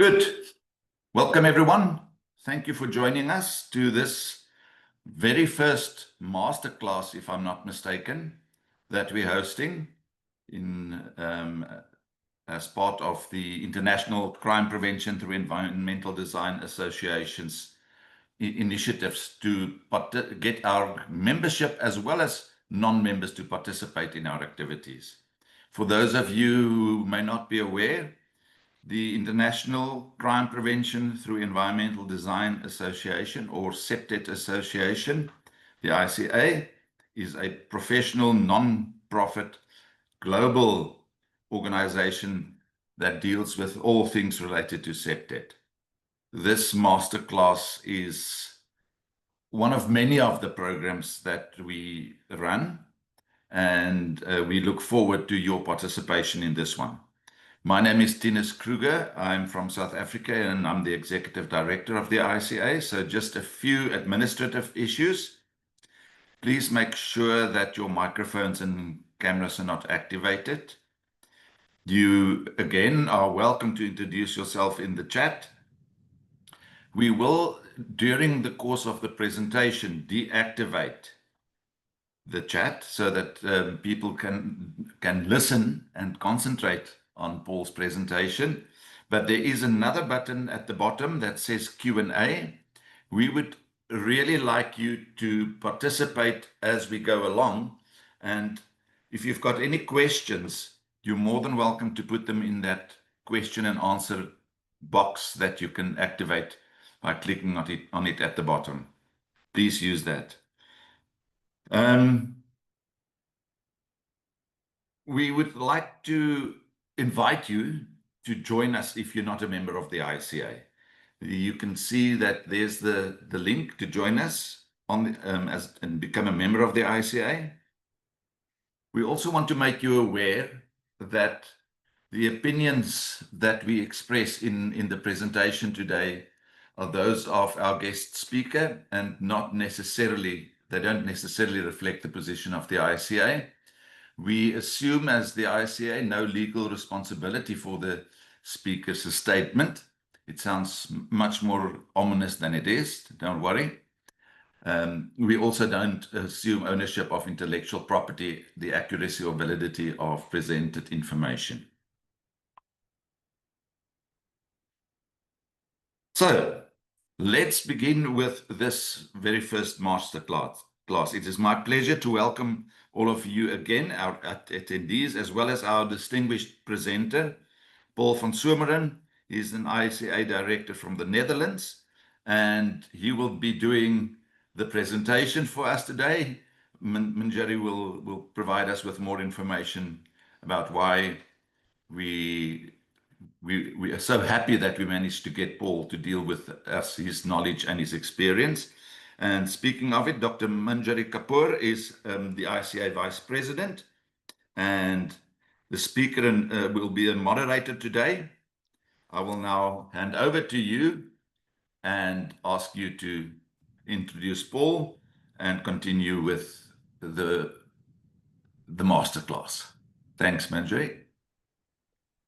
Good. Welcome, everyone. Thank you for joining us to this very first masterclass, if I'm not mistaken, that we're hosting as part of the International Crime Prevention through Environmental Design Association's initiatives to get our membership as well as non-members to participate in our activities. For those of you who may not be aware, the International Crime Prevention through Environmental Design Association, or CPTED Association, the ICA, is a professional non-profit global organization that deals with all things related to CPTED. This masterclass is one of many of the programs that we run, and we look forward to your participation in this one. My name is Tinus Kruger. I'm from South Africa and I'm the Executive Director of the ICA. So just a few administrative issues. Please make sure that your microphones and cameras are not activated. You, again, are welcome to introduce yourself in the chat. We will, during the course of the presentation, deactivate the chat so that people can listen and concentrate on Paul's presentation. But there is another button at the bottom that says Q&A. We would really like you to participate as we go along. And if you've got any questions, you're more than welcome to put them in that question and answer box that you can activate by clicking on it at the bottom. Please use that. We would like to invite you to join us if you're not a member of the ICA. You can see that there's the link to join us and become a member of the ICA. We also want to make you aware that the opinions that we express in the presentation today are those of our guest speaker and they don't necessarily reflect the position of the ICA. We assume as the ICA no legal responsibility for the speaker's statement. It sounds much more ominous than it is, don't worry. We also don't assume ownership of intellectual property, the accuracy or validity of presented information. So let's begin with this very first masterclass. It is my pleasure to welcome all of you again, our attendees, as well as our distinguished presenter, Paul van Someren. He's an ICA director from the Netherlands, and he will be doing the presentation for us today. Manjari will provide us with more information about why we are so happy that we managed to get Paul to deal with us, his knowledge and his experience. And speaking of it, Dr. Manjari Kapoor is the ICA Vice President, and the speaker will be a moderator today. I will now hand over to you and ask you to introduce Paul and continue with the masterclass. Thanks, Manjari.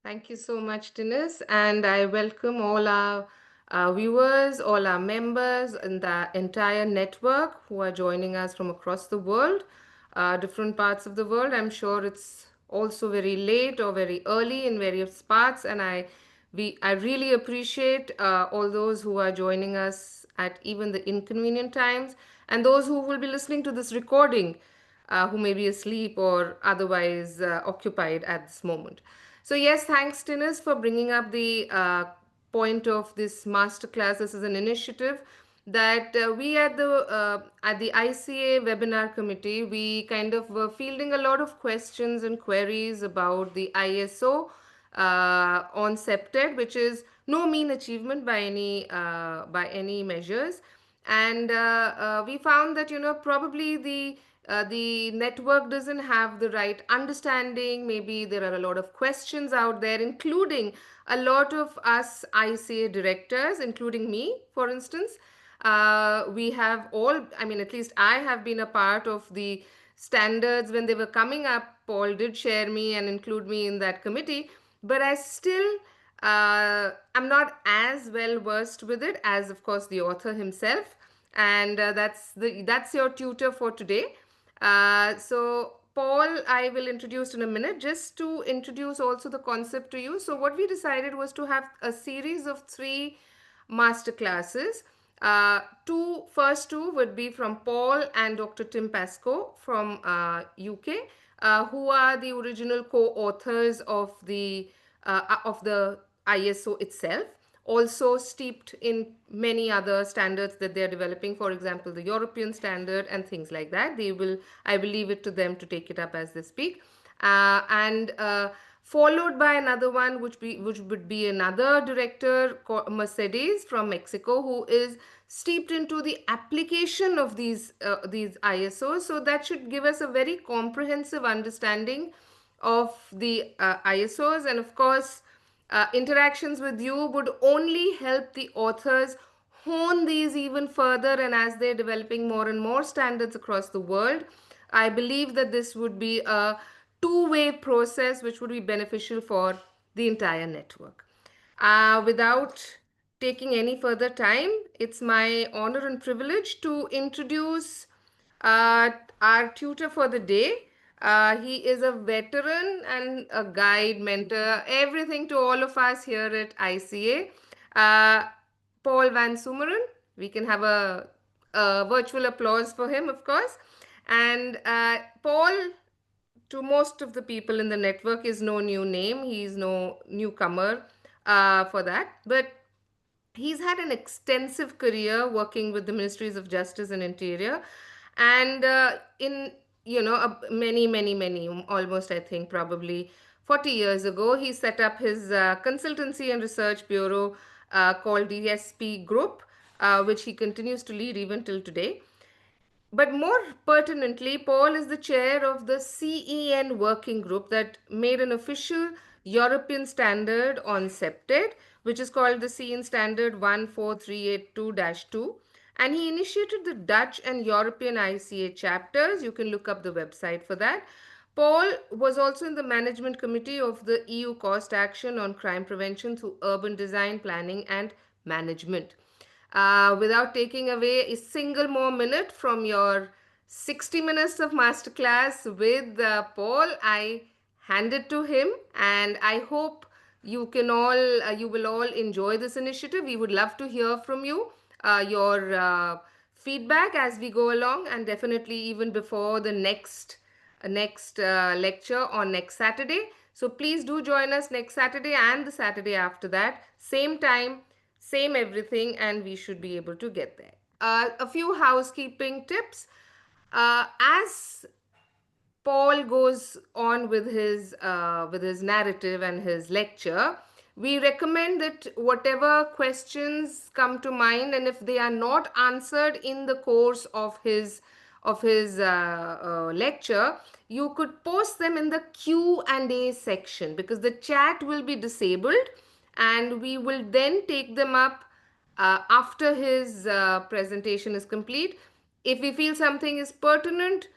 Thank you so much, Tinus, and I welcome all our viewers, all our members, and the entire network who are joining us from across the world, different parts of the world. I'm sure it's also very late or very early in various parts, and I really appreciate all those who are joining us at even the inconvenient times, and those who will be listening to this recording, who may be asleep or otherwise occupied at this moment. So yes, thanks, Tinus, for bringing up the point of this masterclass. This is an initiative that we at the ICA webinar committee, we kind of were fielding a lot of questions and queries about the ISO on CPTED, which is no mean achievement by any measures. And we found that probably the network doesn't have the right understanding. Maybe there are a lot of questions out there, including a lot of us ICA directors, including me, for instance. We have all, I mean, at least I have been a part of the standards when they were coming up. Paul did share me and include me in that committee, but I still I'm not as well versed with it as, of course, the author himself, and that's your tutor for today. So, Paul, I will introduce in a minute. Just to introduce also the concept to you. So, what we decided was to have a series of three master classes. First two would be from Paul and Dr. Tim Pascoe from UK, who are the original co-authors of the ISO itself, also steeped in many other standards that they are developing, for example, the European standard and things like that. I will leave it to them to take it up as they speak. And Followed by another one, which would be another director, Mercedes from Mexico, who is steeped into the application of these ISOs. So that should give us a very comprehensive understanding of the ISOs. And of course, interactions with you would only help the authors hone these even further. And as they're developing more and more standards across the world, I believe that this would be a two-way process which would be beneficial for the entire network. Without taking any further time, it's my honor and privilege to introduce uh, our tutor for the day. He is a veteran and a guide, mentor, everything to all of us here at ICA. Paul Van Sumeren. We can have a virtual applause for him, of course. And Paul, to most of the people in the network, is no new name. He's no newcomer for that. But he's had an extensive career working with the ministries of justice and interior, and in many, almost, I think, probably 40 years ago, he set up his consultancy and research bureau called DSP Group, which he continues to lead even till today. But more pertinently, Paul is the chair of the CEN working group that made an official European standard on CPTED, which is called the CEN Standard 14382 2. And he initiated the Dutch and European ICA chapters. You can look up the website for that. Paul was also in the management committee of the EU Cost Action on Crime Prevention through Urban Design, Planning and Management. Without taking away a single more minute from your 60 minutes of masterclass with Paul, I hand it to him, and I hope you will all enjoy this initiative. We would love to hear from you, your feedback as we go along, and definitely even before the next lecture on next Saturday. So please do join us next Saturday and the Saturday after that, same time, same everything, and we should be able to get there. A few housekeeping tips. As Paul goes on with his narrative and his lecture, we recommend that whatever questions come to mind, and if they are not answered in the course of his lecture, you could post them in the Q&A section, because the chat will be disabled, and we will then take them up after his presentation is complete. If we feel something is pertinent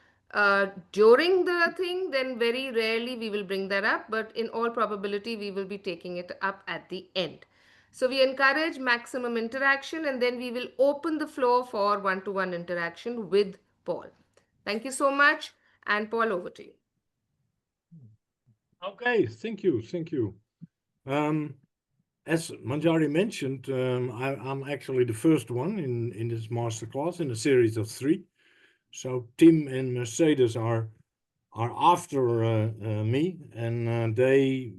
during the thing, then very rarely we will bring that up, but in all probability, we will be taking it up at the end. So we encourage maximum interaction, and then we will open the floor for one-to-one interaction with Paul. Thank you so much. And Paul, over to you. Okay, thank you. As Manjari mentioned, I'm actually the first one in this masterclass in a series of three. So Tim and Mercedes are after me, and they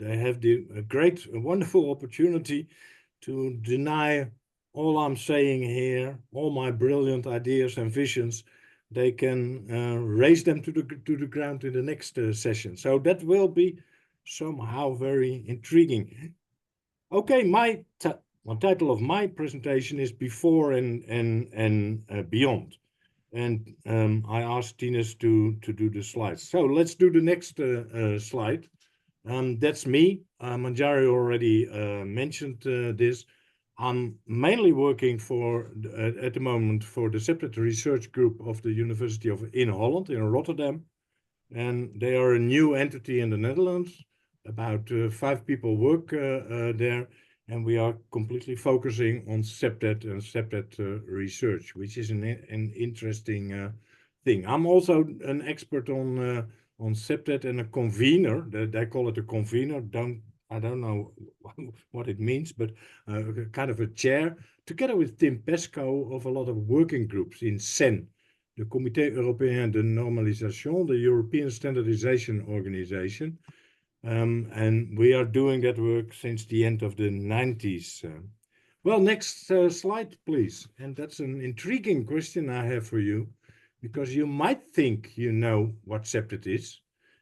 have the great, wonderful opportunity to deny all I'm saying here, all my brilliant ideas and visions. They can raise them to the ground in the next session. So that will be somehow very intriguing. Okay, my title of my presentation is Before and Beyond. And I asked Tines to do the slides. So let's do the next slide. That's me. Manjari already mentioned this. I'm mainly working at the moment for the separate research group of the University of in Holland, in Rotterdam. And they are a new entity in the Netherlands. about 5 people work there, and we are completely focusing on CPTED and CPTED research, which is an interesting thing. I'm also an expert on CPTED and a convener. They call it a convener. I don't know what it means, but kind of a chair, together with Tim Pesco, of a lot of working groups in CEN, the Comité Européen de Normalisation, the European Standardization Organization. And we are doing that work since the end of the 90s. Well, next slide, please. And that's an intriguing question I have for you, because you might think you know what CPTED is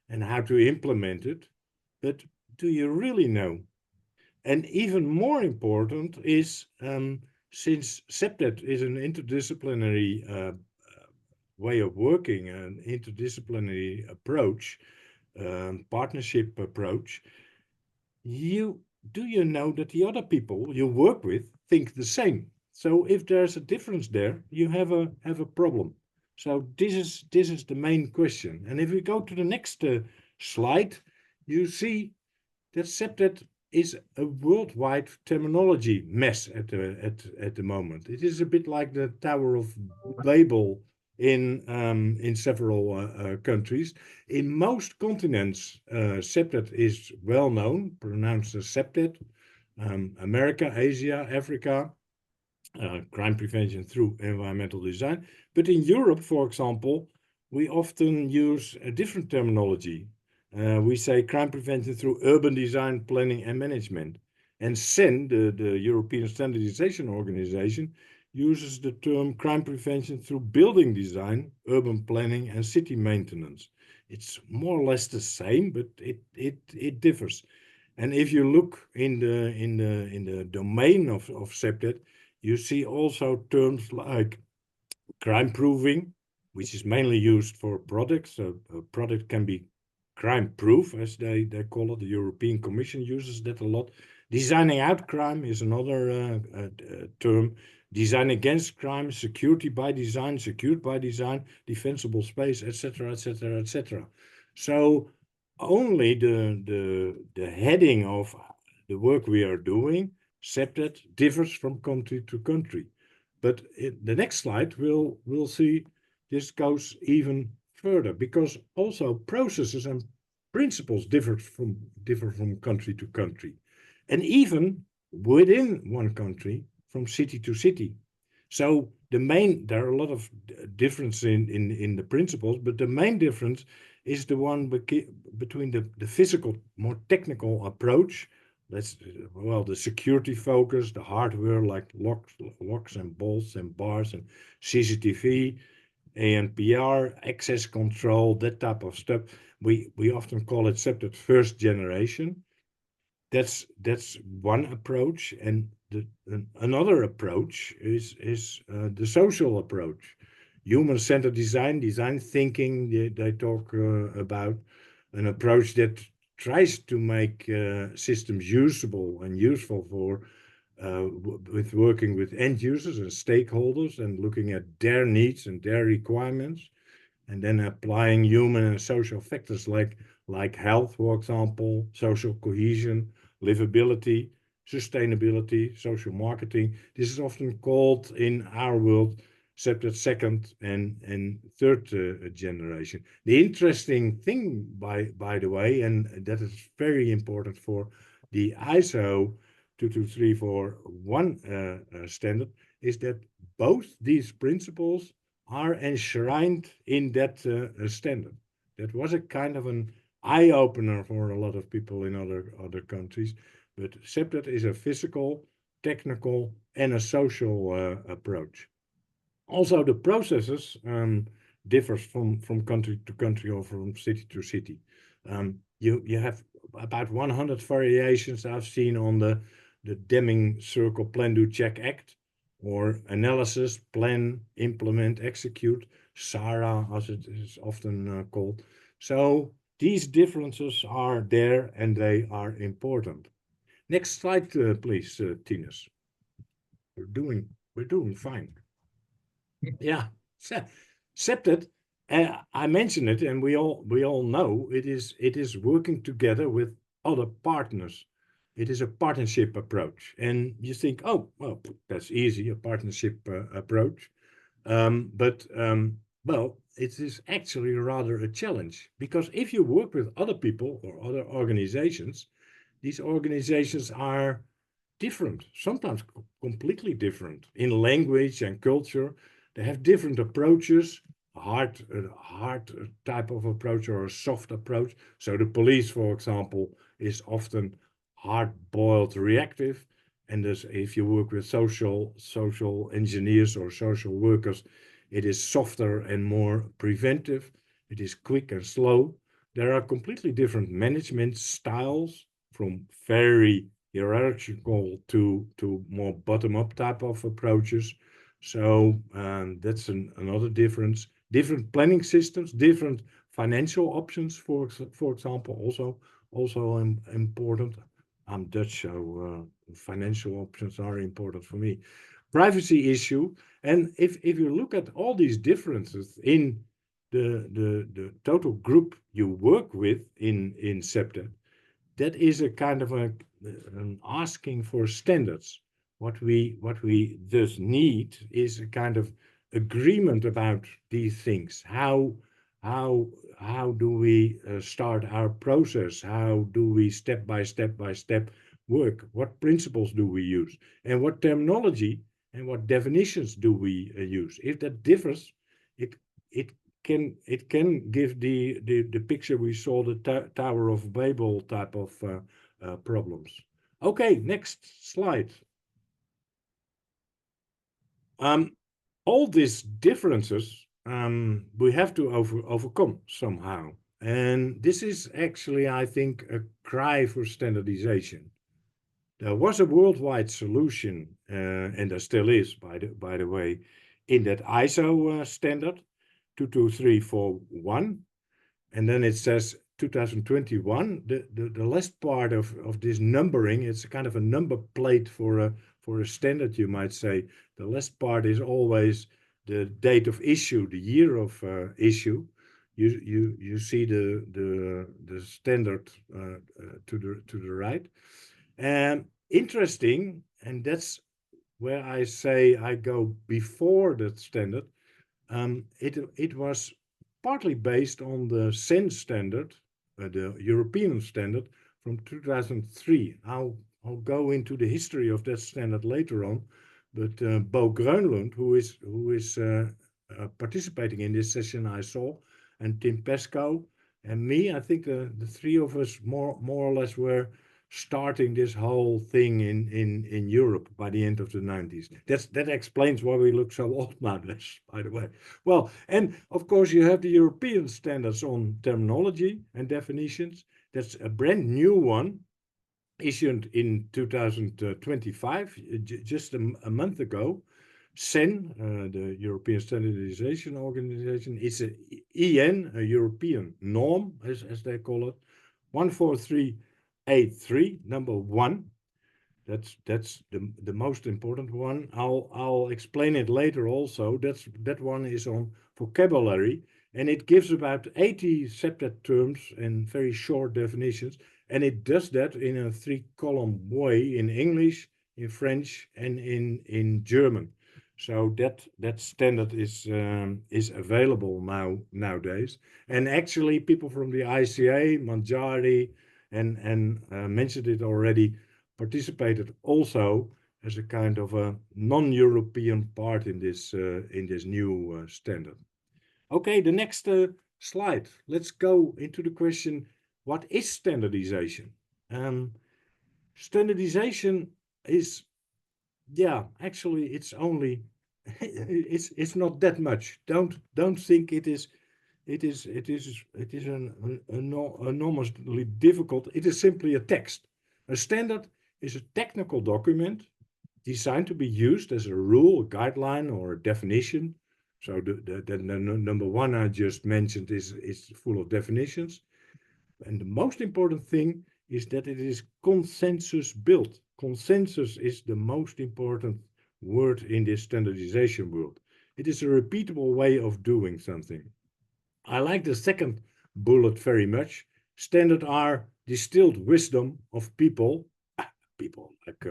and how to implement it, but do you really know? And even more important is, since CPTED is an interdisciplinary way of working, an interdisciplinary approach, partnership approach, do you know that the other people you work with think the same? So if there's a difference there, you have a problem. So this is the main question. And if we go to the next slide, you see that CPTED is a worldwide terminology mess at the moment. It is a bit like the Tower of Babel in several countries. In most continents, CPTED is well known, pronounced as CPTED. America, Asia, Africa, crime prevention through environmental design. But in Europe, for example, we often use a different terminology. We say crime prevention through urban design, planning, and management. And CEN, the European Standardization Organization, uses the term crime prevention through building design, urban planning, and city maintenance. It's more or less the same, but it differs. And if you look in the domain of CPTED, you see also terms like crime proving, which is mainly used for products. So a product can be crime proof, as they call it. The European Commission uses that a lot. Designing out crime is another term. Design against crime, security by design, secured by design, defensible space, etc., etc., etc. So only the heading of the work we are doing, CPTED, differs from country to country. But in the next slide, we'll see this goes even further, because also processes and principles differ from country to country, and even within one country from city to city. So there are a lot of difference in the principles, but the main difference is the one between the physical, more technical approach. The security focus, the hardware like locks and bolts and bars and CCTV, ANPR, access control, that type of stuff. We often call it CPTED first generation. That's one approach, and another approach is the social approach, human-centered design thinking. They talk about an approach that tries to make systems usable and useful for with working with end users and stakeholders and looking at their needs and their requirements, and then applying human and social factors like health, for example, social cohesion, livability, sustainability, social marketing. This is often called in our world CPTED second and third generation. The interesting thing, by the way, and that is very important for the ISO 22341 standard, is that both these principles are enshrined in that standard. That was a kind of an eye-opener for a lot of people in other countries. But CPTED is a physical, technical, and a social approach. Also, the processes differs from country to country or from city to city. You have about 100 variations I've seen on the Deming Circle Plan, Do, Check, Act, or analysis, plan, implement, execute, SARA, as it is often called. So these differences are there and they are important. Next slide, please, Tinus. We're doing fine. Yeah, CPTED. I mentioned it, and we all know it is working together with other partners. It is a partnership approach. And you think, oh, well, that's easy, a partnership approach. Well, it is actually rather a challenge, because if you work with other people or other organizations, these organizations are different, sometimes completely different in language and culture. They have different approaches, a hard type of approach or a soft approach. So the police, for example, is often hard-boiled reactive. And thus, if you work with social engineers or social workers, it is softer and more preventive. It is quick and slow. There are completely different management styles, from very hierarchical to more bottom-up type of approaches. So that's another difference. Different planning systems, different financial options, for example, also important. I'm Dutch, so financial options are important for me. Privacy issue, and if you look at all these differences in the total group you work with in CPTED, that is a kind of an asking for standards. What we thus need is a kind of agreement about these things. How how do we start our process? How do we step by step work? What principles do we use? And what terminology and what definitions do we use? If that differs, it it it can give the picture we saw, the Tower of Babel type of problems. Okay, next slide. Um, all these differences we have to overcome somehow. And this is actually, I think, a cry for standardization. There was a worldwide solution, and there still is, by the way, in that ISO standard 22341. And then it says 2021. The last part of this numbering, it's a kind of a number plate for a standard, you might say. The last part is always the date of issue, the year of issue. You see the standard to the right. And interesting, and that's where I say I go before that standard. It was partly based on the SEN standard, the European standard from 2003. I'll go into the history of that standard later on, but Bo Grönlund, who is participating in this session, I saw, and Tim Pesco and me, I think the three of us more or less were starting this whole thing in Europe by the end of the 90s. That explains why we look so old nowadays, by the way. Well, and of course you have the European standards on terminology and definitions. That's a brand new one, issued in 2025, just a month ago. SEN, the European Standardization Organization, is a EN, a European norm, as they call it, 14383, number one. That's the most important one. I'll explain it later also. That one is on vocabulary, and it gives about 80 separate terms and very short definitions, and it does that in a 3-column way in English, in French, and in German. So that standard is available nowadays, and actually people from the ICA, Manjari, and mentioned it already, participated also as a kind of a non-European part in this new standard. Okay, the next slide. Let's go into the question: what is standardization? Standardization is, yeah, actually, it's only it's not that much. Don't think it is an enormously difficult. It is simply a text. A standard is a technical document designed to be used as a rule, a guideline, or a definition. So the number one I just mentioned is full of definitions. And the most important thing is that it is consensus built. Consensus is the most important word in this standardization world. It is a repeatable way of doing something. I like the second bullet very much. Standards are distilled wisdom of people like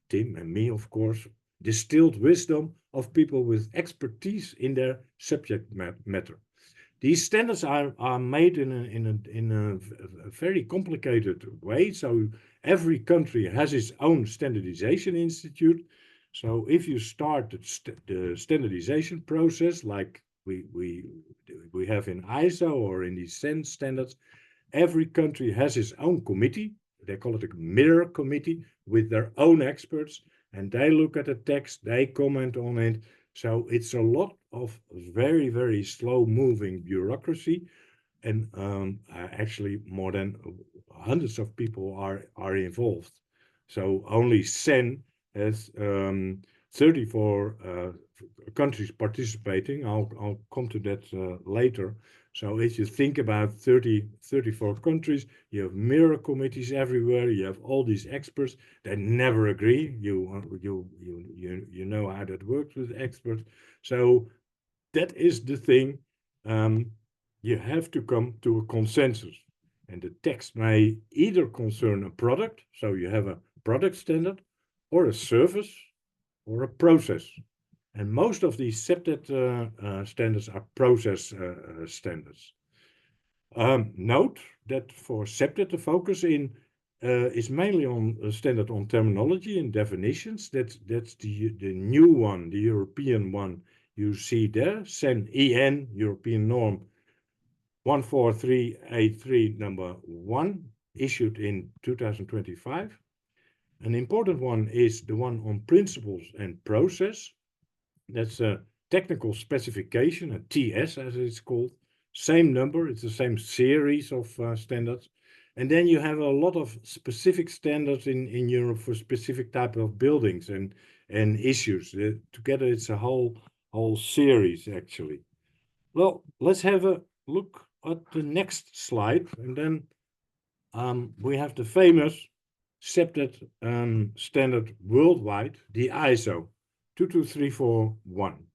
Tim and me, of course, distilled wisdom of people with expertise in their subject matter. These standards are made in a very complicated way. So every country has its own standardization institute. So if you start the standardization process like we have in ISO or in these CEN standards, every country has its own committee. They call it a mirror committee with their own experts, and they look at the text, they comment on it. So it's a lot of very, very slow moving bureaucracy. And actually more than hundreds of people are involved. So only CEN has 34 countries participating. I'll come to that later. So if you think about 34 countries, you have mirror committees everywhere. You have all these experts that never agree. You know how that works with experts. So that is the thing. You have to come to a consensus. And the text may either concern a product, so you have a product standard, or a service, or a process. And most of these CPTED standards are process standards. Note that for CPTED, the focus is mainly on a standard on terminology and definitions. That's the new one, the European one you see there, CEN EN, European Norm 14383 number 1, issued in 2025. An important one is the one on principles and process. That's a technical specification, a TS as it's called. Same number, it's the same series of standards. And then you have a lot of specific standards in Europe for specific type of buildings and issues. Together it's a whole series actually. Well, let's have a look at the next slide, and then we have the famous CPTED standard worldwide, the ISO 22341.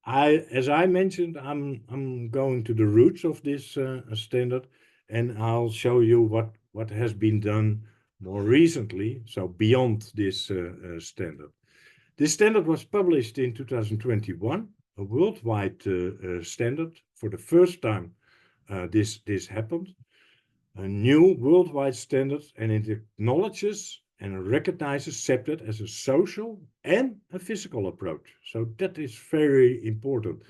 As I mentioned, I'm going to the roots of this standard, and I'll show you what has been done more recently, so beyond this standard. This standard was published in 2021, a worldwide standard. For the first time, this happened. A new worldwide standard, and it acknowledges and recognizes CPTED as a social and a physical approach. So that is very important.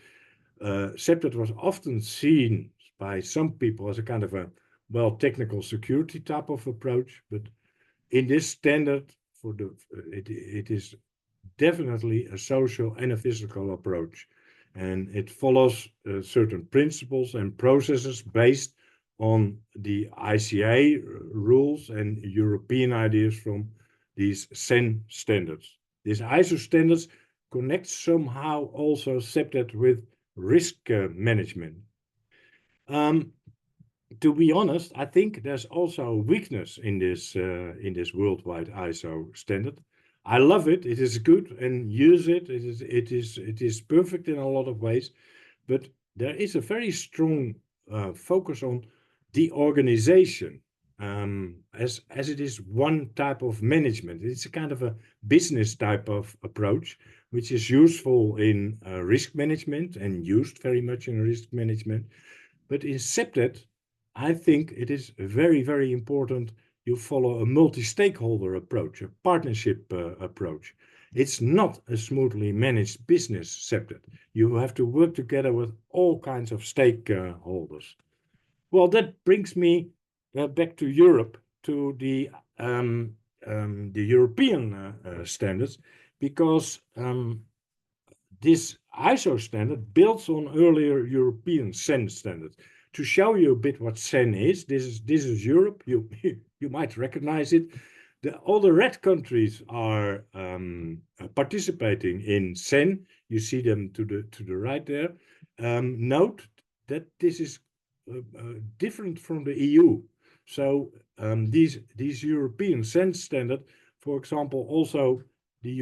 CPTED was often seen by some people as a kind of a, well, technical security type of approach, but in this standard, it is definitely a social and a physical approach. And it follows certain principles and processes based on the ICA rules and European ideas from these CEN standards. These ISO standards connect somehow also CPTED with risk management. To be honest, I think there's also a weakness in this worldwide ISO standard. I love it. It is good and use it. It is perfect in a lot of ways, but there is a very strong focus on the organization as it is one type of management. It's a kind of a business type of approach, which is useful in risk management and used very much in risk management. But in CPTED, I think it is very, very important you follow a multi-stakeholder approach, a partnership approach. It's not a smoothly managed business CPTED. You have to work together with all kinds of stakeholders. Well, that brings me back to Europe, to the European standards, because this ISO standard builds on earlier European CEN standards. To show you a bit what CEN is, this is Europe. You might recognize it. All the red countries are participating in CEN. You see them to the right there. Note that this is different from the EU. So these European CEN standard, for example, also the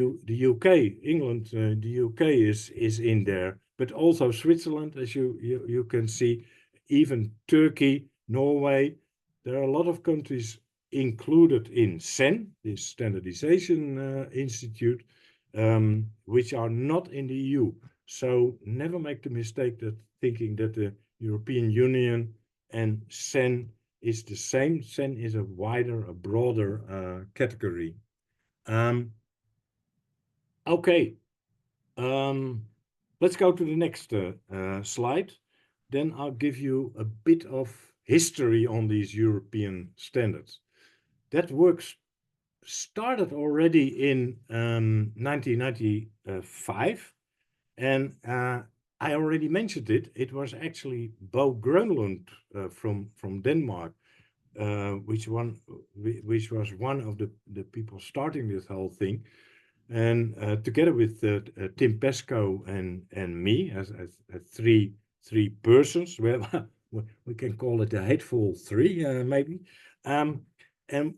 UK, England, the UK is in there, but also Switzerland, as you can see. even Turkey, Norway. There are a lot of countries included in SEN, this Standardization Institute, which are not in the EU. So never make the mistake that thinking that the European Union and SEN is the same. SEN is a wider, a broader category. Okay, let's go to the next slide. Then I'll give you a bit of history on these European standards. That work started already in 1995, and I already mentioned it. It was actually Bo Grönlund from Denmark, which was one of the people starting this whole thing. And together with Tim Pesco and me as three persons, well, we can call it a hateful three, maybe. And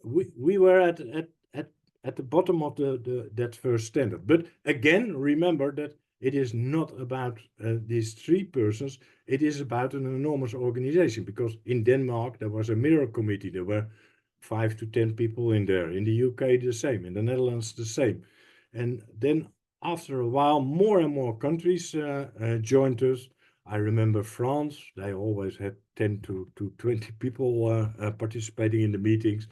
we were at the bottom of that first standard. But again, remember that it is not about these three persons. It is about an enormous organization, because in Denmark there was a mirror committee. There were 5 to 10 people in there. In the UK, the same. In the Netherlands, the same. And then after a while, more and more countries joined us. I remember France, they always had 10 to 20 people participating in the meetings.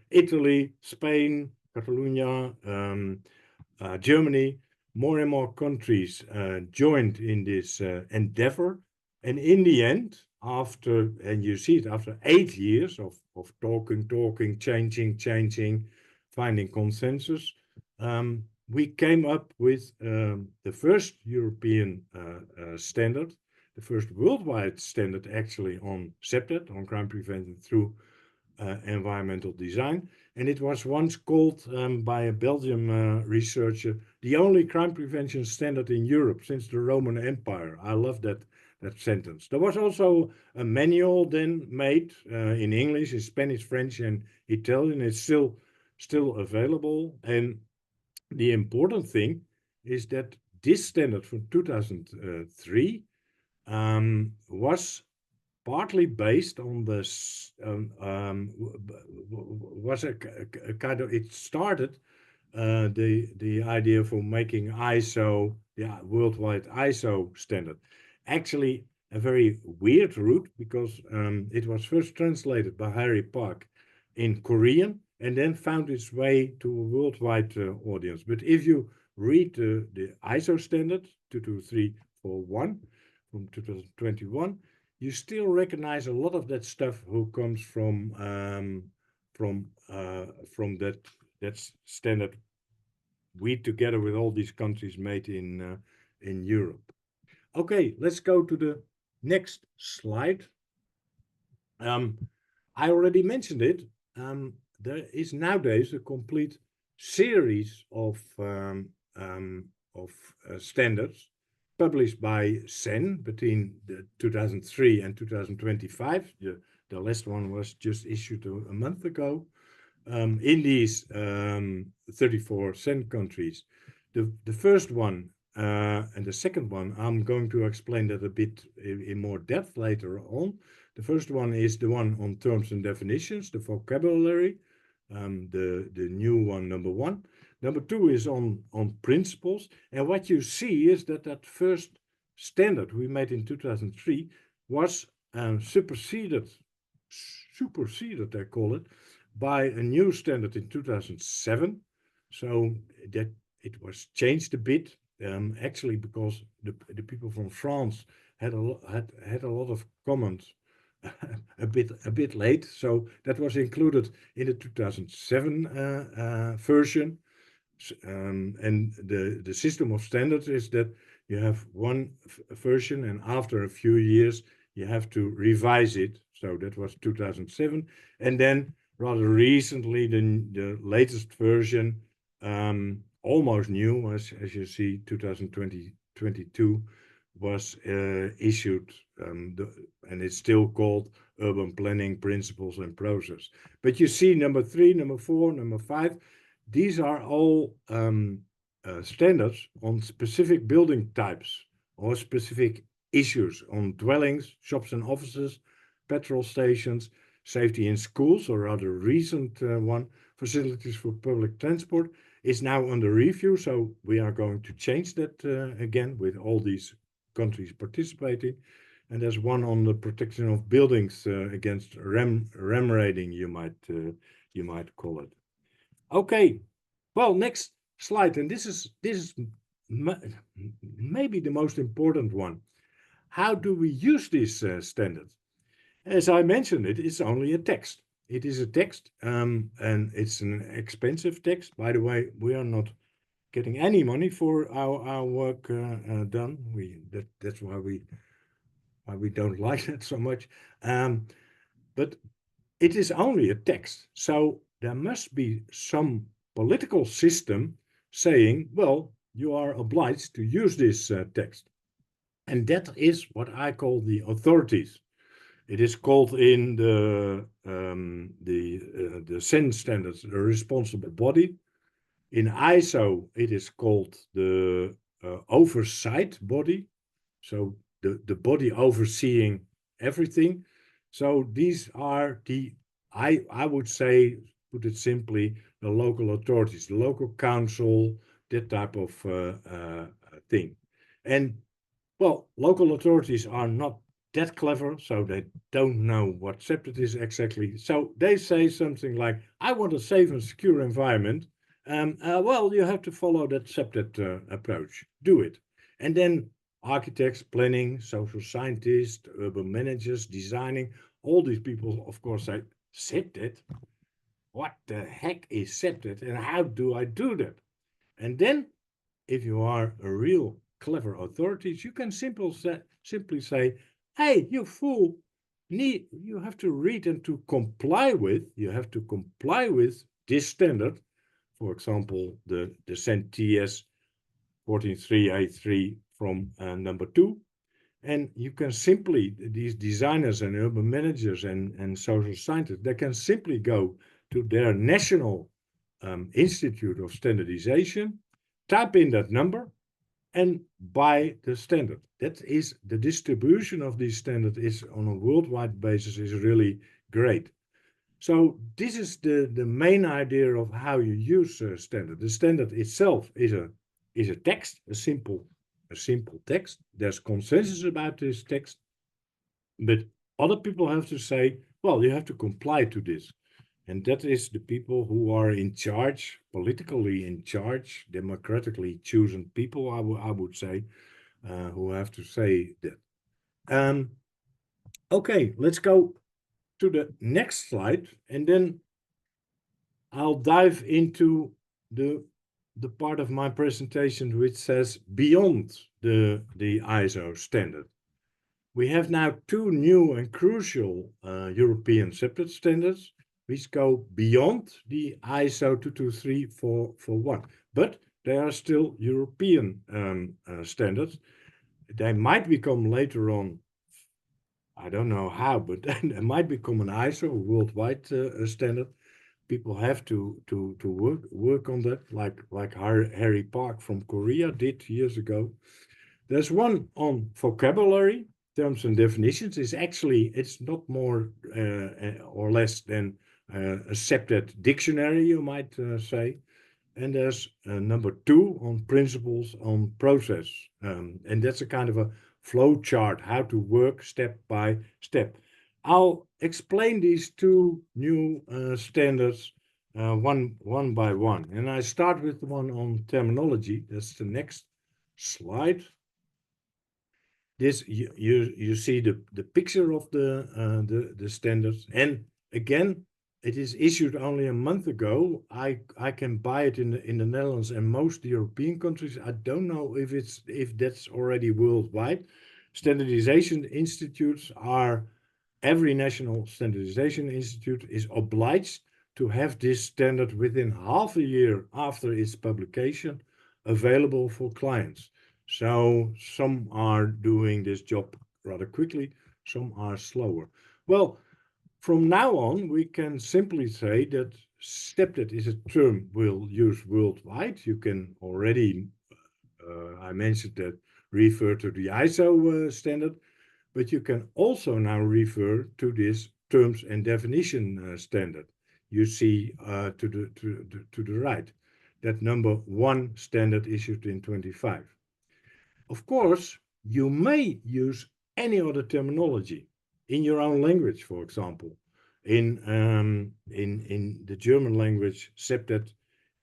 Italy, Spain, Catalonia, Germany, more and more countries joined in this endeavor. And in the end, after, and you see it, after 8 years of talking, changing, finding consensus, we came up with the first European standard, the first worldwide standard actually on CPTED, on crime prevention through environmental design. And it was once called by a Belgian researcher, the only crime prevention standard in Europe since the Roman Empire. I love that sentence. There was also a manual then made in English, in Spanish, French, and Italian. It's still available. And the important thing is that this standard from 2003 was partly based on this, was a kind of, it started the idea for making ISO, the worldwide ISO standard. Actually, a very weird route, because it was first translated by Harry Park in Korean, and then found its way to a worldwide audience. But if you read the ISO standard 22341 from 2021, you still recognize a lot of that stuff who comes from that standard we together with all these countries made in Europe. Okay, let's go to the next slide. I already mentioned it. There is nowadays a complete series of standards published by SEN between 2003 and 2025. The last one was just issued a month ago. In these 34 SEN countries. The first one and the second one, I'm going to explain that a bit in more depth later on. The first one is the one on terms and definitions, the vocabulary, the new one, number 1. Number 2 is on principles. And what you see is that first standard we made in 2003 was superseded, I call it, by a new standard in 2007. So that it was changed a bit, actually, because the people from France had a lot of comments a bit late. So that was included in the 2007 version. And the system of standards is that you have one version, and after a few years you have to revise it. So that was 2007, and then rather recently the latest version, almost new, as you see, 2022 was issued, and it's still called Urban Planning Principles and Process. But you see number 3, number 4, number 5, these are all standards on specific building types or specific issues on dwellings, shops and offices, petrol stations, safety in schools, or rather recent one, facilities for public transport, is now under review. So we are going to change that again with all these countries participating. And there's one on the protection of buildings against ram raiding, you might call it. Okay, well, next slide, and this is maybe the most important one. How do we use these standards? As I mentioned, it is only a text. It is a text, and it's an expensive text. By the way, we are not getting any money for our work done. That's why we don't like that so much. But it is only a text. So there must be some political system saying, well, you are obliged to use this text. And that is what I call the authorities. It is called in the SEN standards, the responsible body. In ISO, it is called the oversight body. So the body overseeing everything. So these are I would say, put it simply, the local authorities, the local council, that type of thing. And well, local authorities are not that clever, so they don't know what CPTED is exactly. So they say something like, I want a safe and secure environment. Well, you have to follow that CPTED approach. Do it. And then architects, planning, social scientists, urban managers, designing, all these people, of course, say, CPTED? What the heck is CPTED and how do I do that? And then, if you are a real clever authorities, you can simply say, hey, you fool, you have to read and to comply with, this standard. For example, the CEN TS 14383 from number 2. And you can simply, these designers and urban managers and social scientists, they can simply go to their national Institute of Standardization, type in that number, and buy the standard. That is, the distribution of these standards is on a worldwide basis is really great. So this is the main idea of how you use a standard. The standard itself is a text, a simple text. There's consensus about this text, but other people have to say, well, you have to comply to this. And that is the people who are in charge, politically in charge, democratically chosen people, I would say, who have to say that. Okay, let's go to the next slide, and then I'll dive into the part of my presentation which says beyond the ISO standard. We have now 2 new and crucial European CPTED standards, which go beyond the ISO 22341, but they are still European standards. They might become later on, I don't know how, but they might become an ISO, a worldwide standard. People have to work on that, like Harry Park from Korea did years ago. There's one on vocabulary, terms and definitions. It's not more or less than a CPTED dictionary, you might say. And there's number 2 on principles on process. And that's a kind of a flow chart, how to work step by step. I'll explain these 2 new standards one by one. And I start with the one on terminology. That's the next slide. This you see the picture of the standards, and again, it is issued only a month ago. I can buy it in the Netherlands and most European countries. I don't know if that's already worldwide. Standardization institutes are, every national standardization institute is obliged to have this standard within half a year after its publication available for clients. So some are doing this job rather quickly, some are slower. Well, from now on, we can simply say that CPTED is a term we'll use worldwide. You can already, I mentioned that, refer to the ISO standard, but you can also now refer to this terms and definition standard. You see to the right, that number 1 standard issued in 25. Of course, you may use any other terminology in your own language, for example. In the German language, CPTED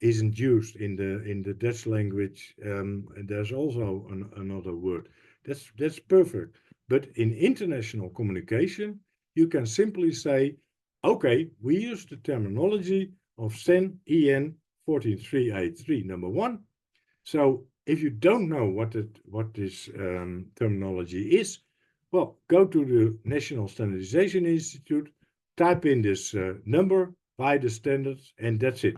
isn't used. In the Dutch language, there's also another word. That's perfect. But in international communication, you can simply say, okay, we use the terminology of CEN EN 14383 number 1. So if you don't know what this terminology is, well, go to the National Standardization Institute, type in this number by the standards, and that's it.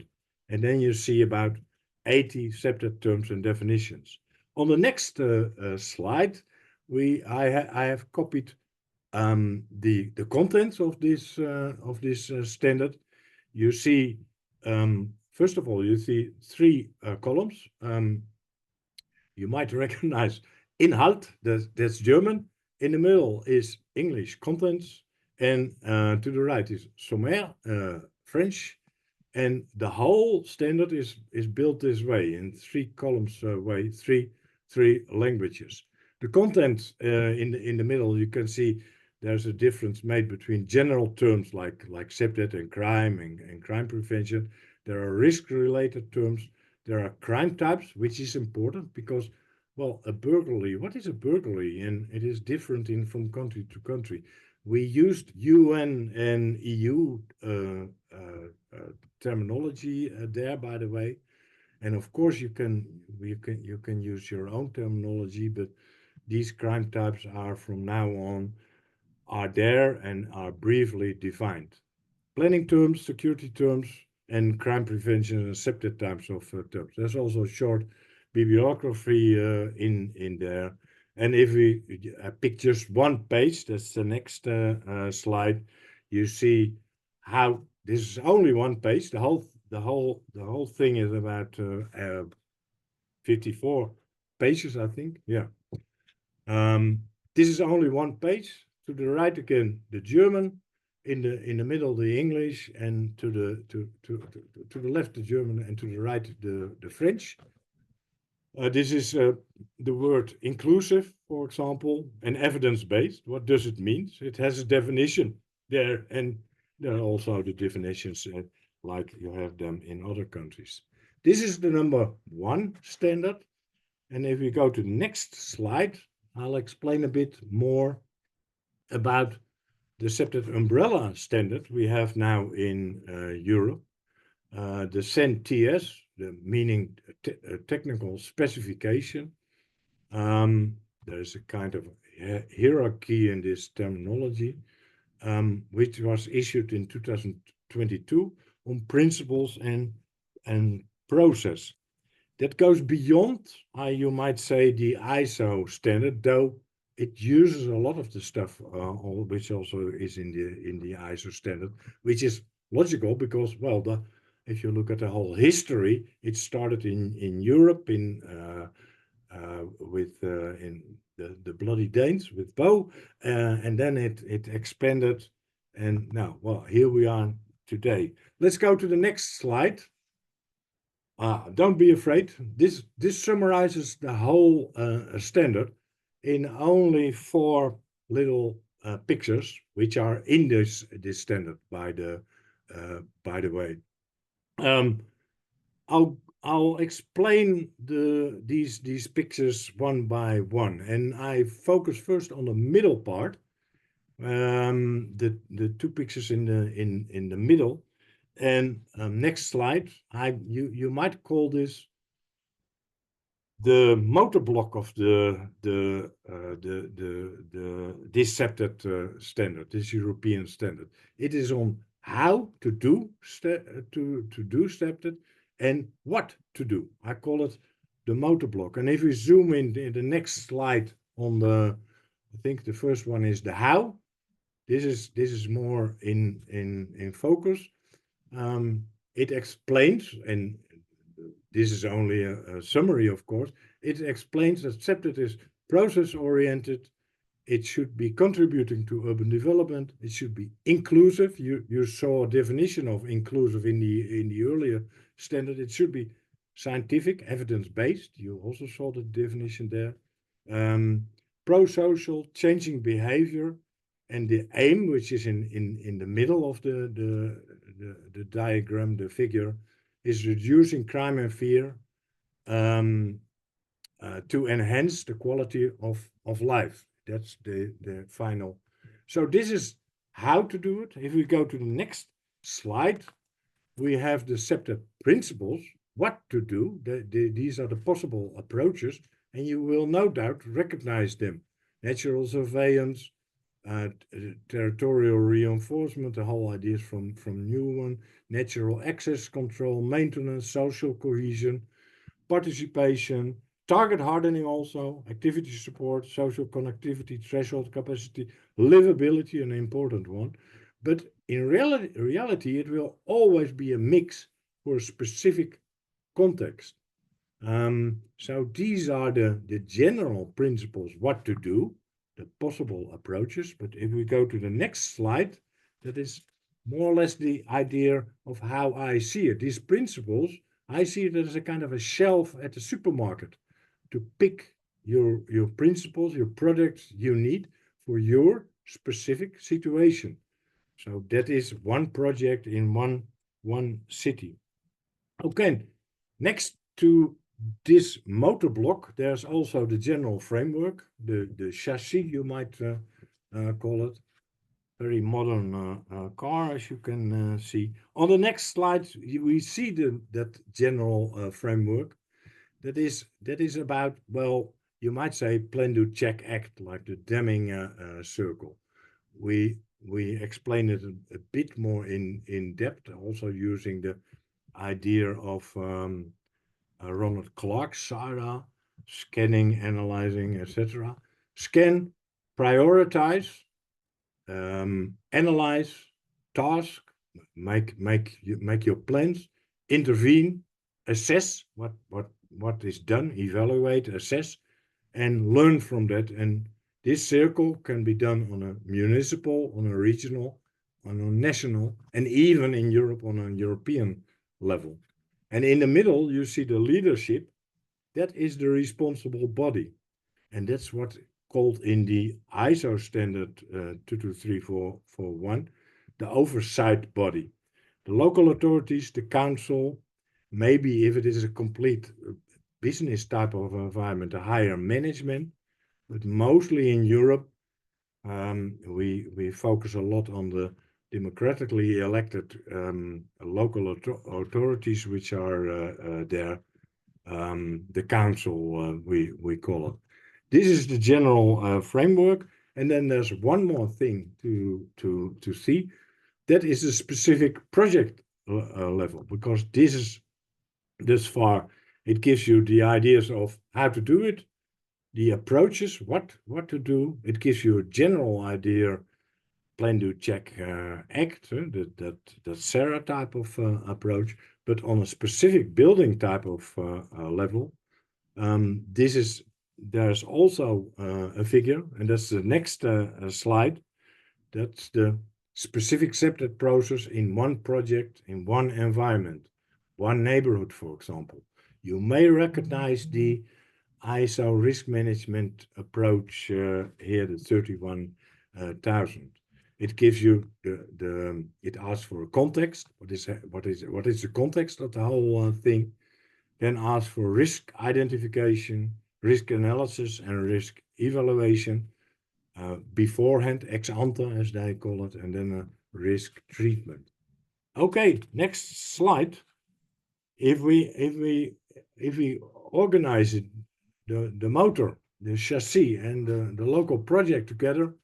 And then you see about 80 separate terms and definitions. On the next slide, I have copied the contents of this standard. You see, first of all, you see 3 columns. You might recognize Inhalt, that's German. In the middle is English contents, and to the right is Sommaire, French. And the whole standard is built this way, in 3 columns way, three languages. The content in the middle, you can see there's a difference made between general terms like CPTED and crime and crime prevention. There are risk-related terms. There are crime types, which is important because, well, a burglary, what is a burglary? And it is different from country to country. We used UN and EU terminology there, by the way. And of course, you can use your own terminology, but these crime types are from now on are there and are briefly defined. Planning terms, security terms, and crime prevention and separate types of terms. There's also short bibliography in there. And if we pick just one page, that's the next slide, you see how this is only one page. The whole thing is about 54 pages, I think. Yeah. This is only one page. To the right again, the German. In the middle, the English, and to the left, the German, and to the right, the French. This is the word inclusive, for example, and evidence-based. What does it mean? It has a definition there, and there are also the definitions like you have them in other countries. This is the number 1 standard. And if we go to the next slide, I'll explain a bit more about the separate umbrella standard we have now in Europe. The CEN-TS, the meaning technical specification. There's a kind of hierarchy in this terminology, which was issued in 2022 on principles and process. That goes beyond, you might say, the ISO standard, though it uses a lot of the stuff which also is in the ISO standard, which is logical because, well, if you look at the whole history, it started in Europe with in the bloody Danes with Poe, and then it expanded, and now, well, here we are today. Let's go to the next slide. Don't be afraid. This summarizes the whole standard in only 4 little pictures, which are in this standard, by the way. I'll explain these pictures one by one, and I focus first on the middle part. The 2 pictures in the middle. And next slide, you might call this the motor block of this CPTED standard, this European standard. It is on how to do CPTED and what to do. I call it the motor block. And if we zoom in the next slide on I think the first one is the how. This is more in focus. It explains, and this is only a summary, of course, it explains that CPTED is process-oriented. It should be contributing to urban development. It should be inclusive. You saw a definition of inclusive in the earlier standard. It should be scientific, evidence-based. You also saw the definition there. Pro-social, changing behavior, and the aim, which is in the middle of the diagram, the figure, is reducing crime and fear to enhance the quality of life. That's the final. So this is how to do it. If we go to the next slide, we have the CPTED principles, what to do. These are the possible approaches, and you will no doubt recognize them. Natural surveillance, territorial reinforcement, the whole ideas from new one, natural access control, maintenance, social cohesion, participation, target hardening also, activity support, social connectivity, threshold capacity, livability, an important one. But in reality, it will always be a mix for a specific context. So these are the general principles, what to do, the possible approaches. But if we go to the next slide, that is more or less the idea of how I see it. These principles, I see it as a kind of a shelf at the supermarket to pick your principles, your products you need for your specific situation. So that is one project in one city. Okay, next to this motor block, there's also the general framework, the chassis, you might call it. Very modern car, as you can see. On the next slide, we see that general framework. That is about, well, you might say plan, do, check, act, like the Deming circle. We explain it a bit more in depth, also using the idea of Ronald Clark, SARA, scanning, analyzing, etc. Scan, prioritize, analyze, task, make your plans, intervene, assess what is done, evaluate, assess, and learn from that. And this circle can be done on a municipal, on a regional, on a national, and even in Europe on a European level. And in the middle, you see the leadership. That is the responsible body. And that's what called in the ISO standard 22341, the oversight body. The local authorities, the council, maybe if it is a complete business type of environment, a higher management, but mostly in Europe, we focus a lot on the democratically elected local authorities, which are there, the council, we call it. This is the general framework, and then there's one more thing to see. That is a specific project level, because this far it gives you the ideas of how to do it, the approaches, what to do. It gives you a general idea, plan, do, check, act, that Sarah type of approach. But on a specific building type of level, there's also a figure, and that's the next slide. That's the specific CPTED process in one project, in one environment, one neighborhood, for example. You may recognize the ISO risk management approach here, the 31,000. It gives you it asks for a context. What is the context of the whole thing? Then asks for risk identification, risk analysis, and risk evaluation beforehand, ex ante, as they call it, and then a risk treatment. Okay, next slide. If we organize it, the motor, the chassis, and the local project together,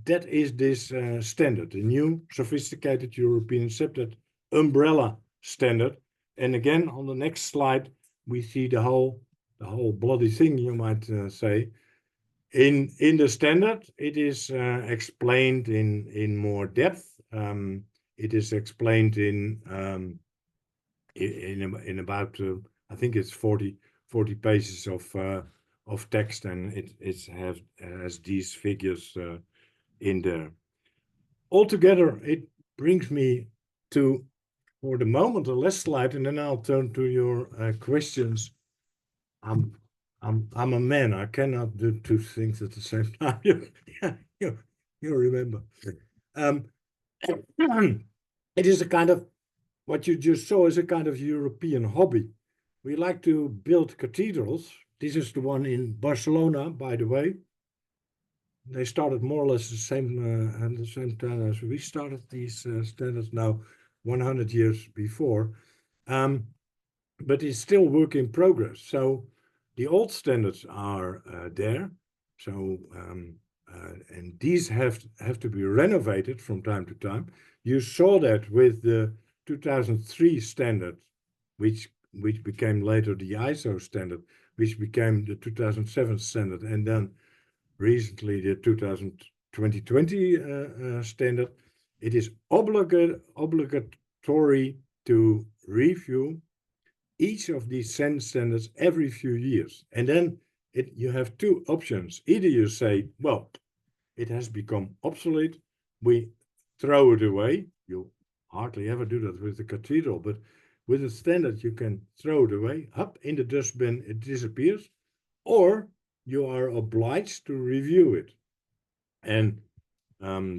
that is this standard, the new sophisticated European CPTED umbrella standard. And again, on the next slide, we see the whole bloody thing, you might say. In the standard, it is explained in more depth. It is explained in about I think it's 40 pages of text, and it has these figures in there. Altogether, it brings me to, for the moment, the last slide, and then I'll turn to your questions. I'm a man. I cannot do two things at the same time. you remember. It is a kind of, what you just saw is a kind of European hobby. We like to build cathedrals. This is the one in Barcelona, by the way. They started more or less at the same time as we started these standards now, 100 years before. But it's still work in progress. So the old standards are there. So and these have to be renovated from time to time. You saw that with the 2003 standard, which became later the ISO standard, which became the 2007 standard, and then recently the 2020 standard. It is obligatory to review each of these standards every few years. And then you have two options. Either you say, well, it has become obsolete, we throw it away. You hardly ever do that with the cathedral, but with a standard you can throw it away, up in the dustbin, it disappears, or you are obliged to review it. And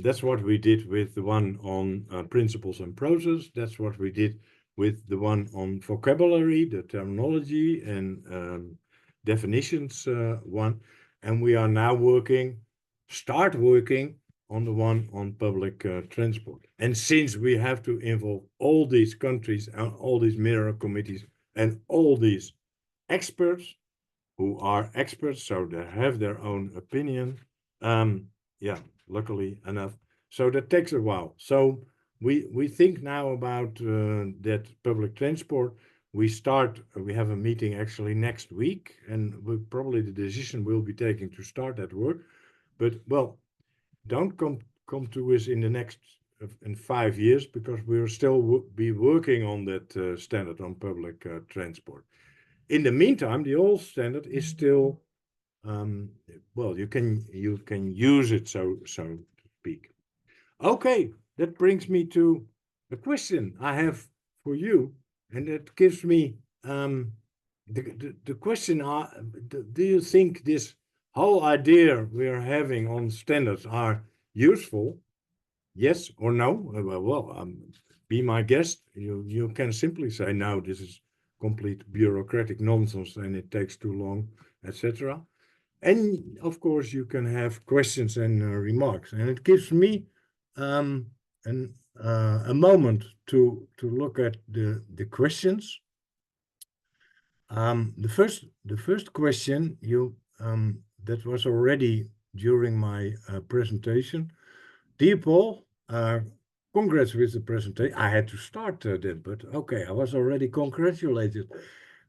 that's what we did with the one on principles and process. That's what we did with the one on vocabulary, the terminology and definitions one. And we are now start working on the one on public transport. And since we have to involve all these countries and all these mirror committees and all these experts who are experts, so they have their own opinion, yeah, luckily enough. So that takes a while. So we think now about that public transport. We have a meeting actually next week, and probably the decision will be taken to start that work. But well, don't come to us in the next in 5 years, because we'll still be working on that standard on public transport. In the meantime, the old standard is still well, you can use it, so to speak. Okay, that brings me to a question I have for you, and it gives me the question: do you think this whole idea we are having on standards are useful? Yes or no? Well, be my guest. You can simply say no. This is complete bureaucratic nonsense, and it takes too long, etc. And of course, you can have questions and remarks, and it gives me a moment to look at the questions. The first question that was already during my presentation. Dear Paul, congrats with the presentation. I had to start that, but okay, I was already congratulated.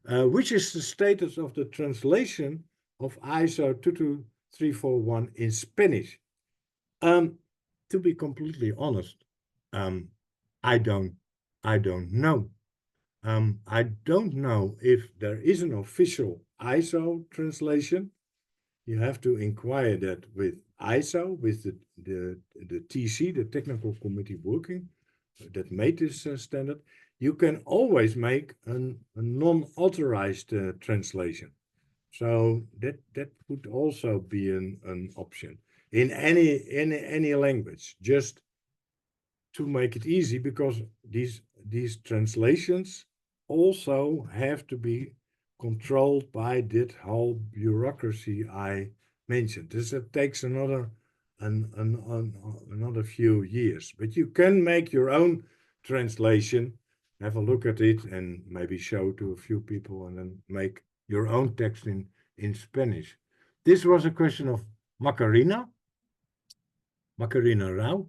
Which is the status of the translation of ISO 22341 in Spanish? To be completely honest, I don't know. I don't know if there is an official ISO translation. You have to inquire that with ISO, with the TC, the Technical Committee Working, that made this standard. You can always make a non-authorized translation. So that could also be an option in any language, just to make it easy, because these translations also have to be controlled by that whole bureaucracy I mentioned. This takes another few years, but you can make your own translation, have a look at it, and maybe show to a few people, and then make your own text in Spanish. This was a question of Macarena Rao.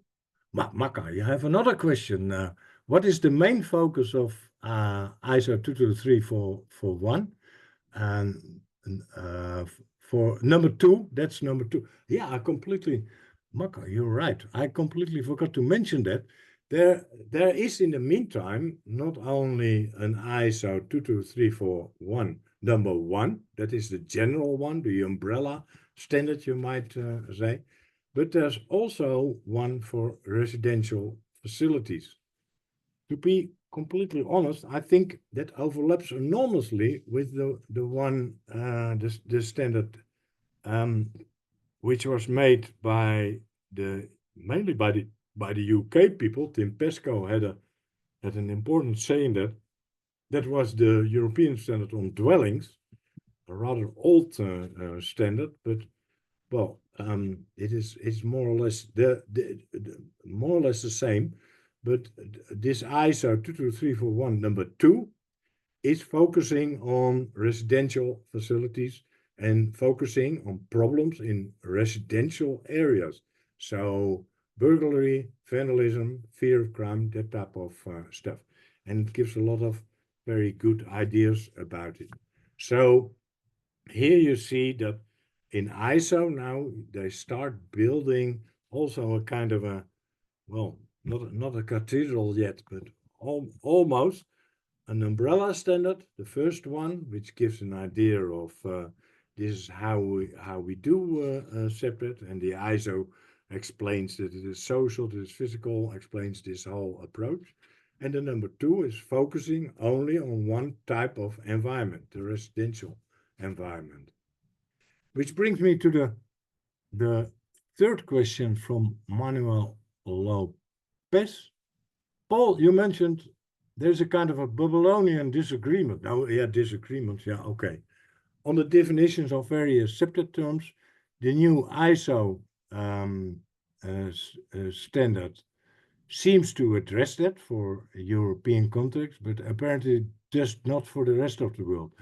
Maka, you have another question. What is the main focus of ISO 22341? And for number 2, that's number 2. Yeah, Maka, you're right. I completely forgot to mention that. There is in the meantime not only an ISO 22341 number 1, that is the general one, the umbrella standard you might say, but there's also one for residential facilities. To be completely honest, I think that overlaps enormously with the one, the standard which was made by mainly by the UK people. Tim Pesco had an important say in that. That was the European standard on dwellings, a rather old standard, but well, it's more or less more or less the same. But this ISO 22341 number 2 is focusing on residential facilities and focusing on problems in residential areas. So burglary, vandalism, fear of crime, that type of stuff. And it gives a lot of very good ideas about it. So here you see that in ISO now, they start building also a kind of a, well, not a cathedral yet, but almost an umbrella standard, the first one, which gives an idea of this is how we do separate, and the ISO explains that it is social, it is physical, explains this whole approach. And the number 2 is focusing only on one type of environment, the residential environment. Which brings me to the third question from Manuel Lopez. Paul, you mentioned there's a kind of a Babylonian disagreement. Oh, yeah, disagreements, yeah, okay. On the definitions of various separate terms, the new ISO standard seems to address that for a European context, but apparently just not for the rest of the world.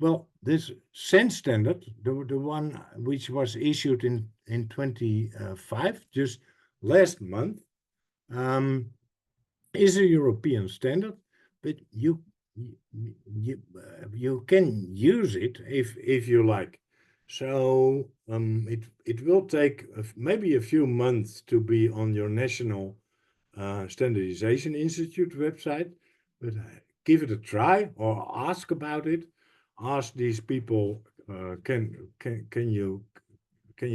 Well, this CEN standard, the one which was issued in 25, just last month, is a European standard, but you can use it if you like. So it will take maybe a few months to be on your national standardization institute website, but give it a try or ask about it. Ask these people, can you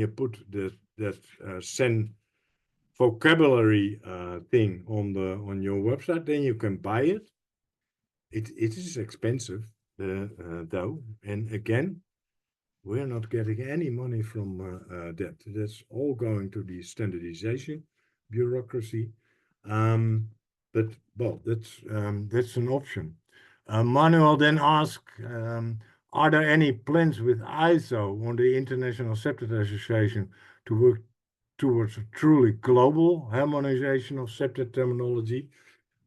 put that CEN vocabulary thing on your website? Then you can buy it. It is expensive though, and again, we're not getting any money from that. That's all going to the standardization bureaucracy. But well, that's an option. Manuel then asked, are there any plans with ISO on the International Septet Association to work towards a truly global harmonization of septet terminology?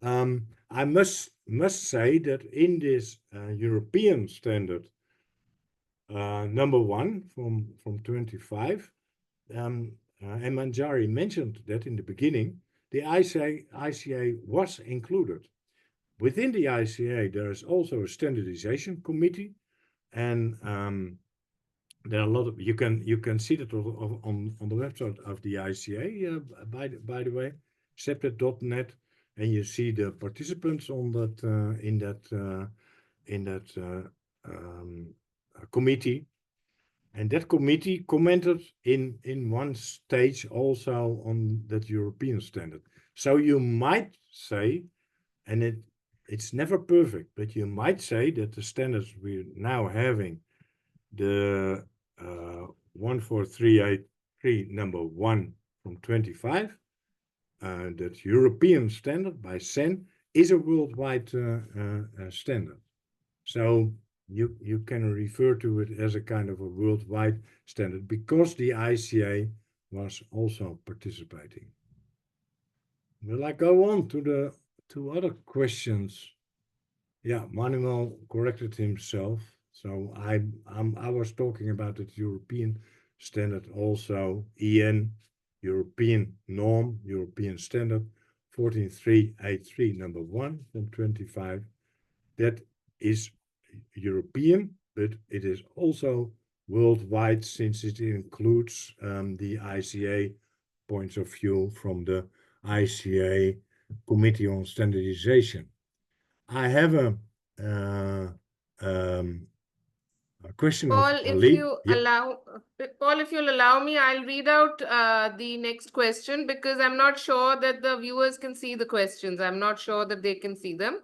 I must say that in this European standard, number 1 from 25, and Manjari mentioned that in the beginning, the ICA was included. Within the ICA, there is also a standardization committee, and there are a lot of you can see that on the website of the ICA. By the way, septet.net, and you see the participants on that in that committee. And that committee commented in one stage also on that European standard. So you might say, and it's never perfect, but you might say that the standards we're now having, the 14383 number 1 from 25, that European standard by CEN is a worldwide standard. So you can refer to it as a kind of a worldwide standard because the ICA was also participating. Will I go on to other questions? Yeah, Manuel corrected himself. So I was talking about the European standard also, EN, European norm, European standard, 14383 number 1 from 25. That is European, but it is also worldwide since it includes the ICA points of view from the ICA Committee on Standardization. I have a question Paul, of if Ali. you Yeah. allow, Paul, if you'll allow me, I'll read out the next question because I'm not sure that the viewers can see the questions. I'm not sure that they can see them.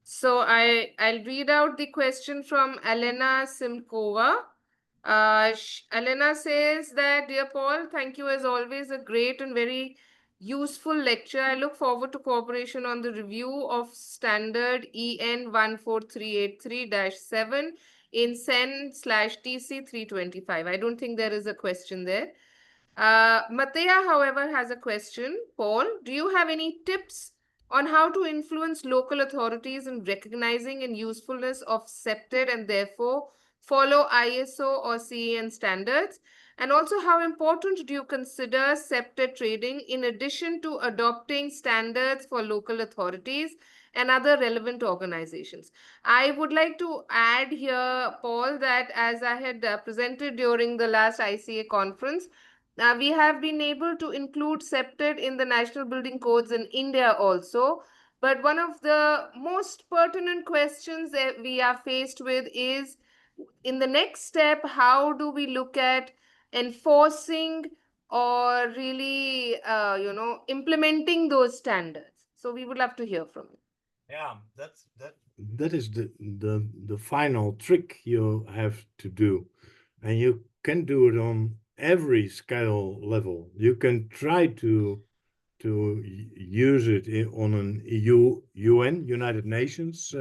So I'll read out the question from Elena Simkova. Elena says that, Dear Paul, thank you as always, a great and very useful lecture. I look forward to cooperation on the review of standard EN 14383-7 in SEN/TC 325. I don't think there is a question there. Matea, however, has a question. Paul, do you have any tips on how to influence local authorities in recognizing and usefulness of CPTED and therefore follow ISO or CEN standards? And also, how important do you consider CPTED trading in addition to adopting standards for local authorities and other relevant organizations? I would like to add here, Paul, that as I had presented during the last ICA conference, we have been able to include CPTED in the National Building Codes in India also. But one of the most pertinent questions that we are faced with is, in the next step, how do we look at enforcing or really, implementing those standards? So we would love to hear from you. Yeah, that is the final trick you have to do, and you can do it on every scale level. You can try to use it on an UN, United Nations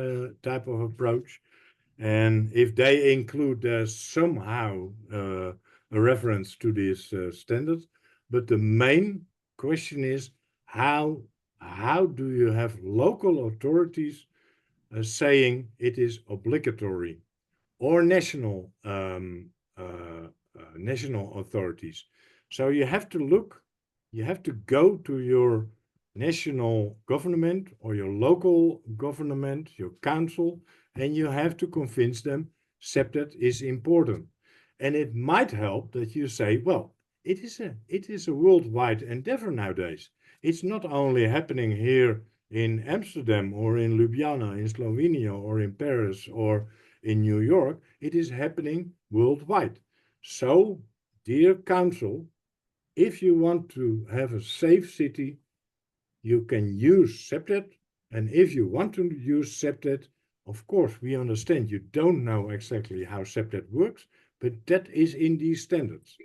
type of approach, and if they include somehow a reference to these standards, but the main question is how do you have local authorities saying it is obligatory, or national authorities? So you have to go to your national government or your local government, your council, and you have to convince them CPTED is important. And it might help that you say, well, it is a worldwide endeavor nowadays. It's not only happening here in Amsterdam or in Ljubljana, in Slovenia or in Paris or in New York. It is happening worldwide. So, dear council, if you want to have a safe city, you can use CPTED. And if you want to use CPTED, of course, we understand you don't know exactly how CPTED works, but that is in these standards.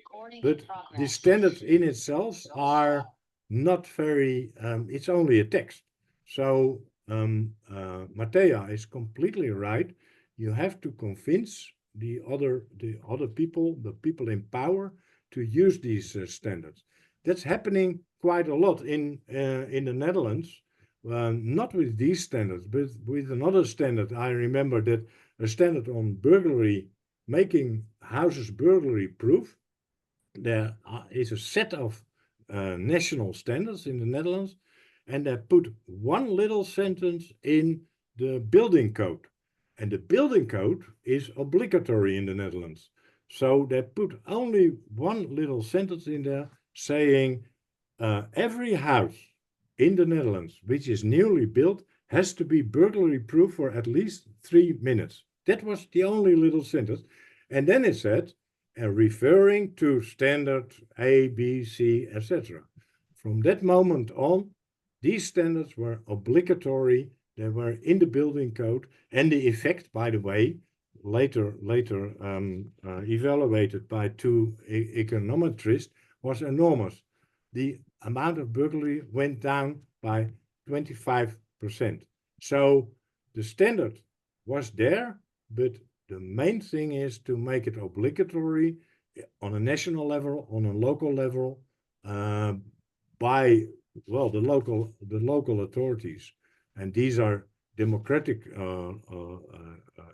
But the standards in itself are not very, it's only a text. So Matea is completely right. You have to convince the other people, the people in power, to use these standards. That's happening quite a lot in the Netherlands. Not with these standards, but with another standard. I remember that a standard on burglary, making houses burglary proof. There is a set of national standards in the Netherlands, and they put one little sentence in the building code. And the building code is obligatory in the Netherlands. So they put only one little sentence in there saying every house in the Netherlands which is newly built has to be burglary proof for at least 3 minutes. That was the only little sentence. And then it said, referring to standard A, B, C, etc. From that moment on, these standards were obligatory. They were in the building code, and the effect, by the way, later evaluated by two econometrists, was enormous. The amount of burglary went down by 25%. So the standard was there, but the main thing is to make it obligatory on a national level, on a local level, by the local authorities, and these are democratic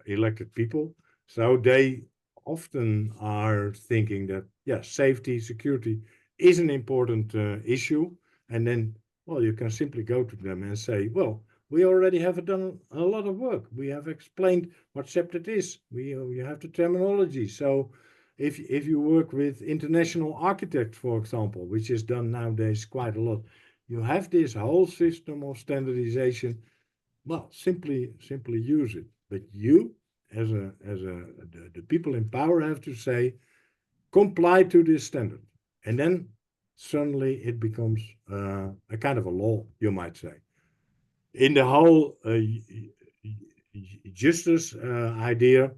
elected people. So they often are thinking that safety, security is an important issue, and then you can simply go to them and say, well, we already have done a lot of work. We have explained what CPTED is. We have the terminology. So if you work with international architects, for example, which is done nowadays quite a lot, You have this whole system of standardization. Well, simply use it. But you, as the people in power, have to say, comply to this standard, and then suddenly it becomes a kind of a law, you might say. In the whole justice idea,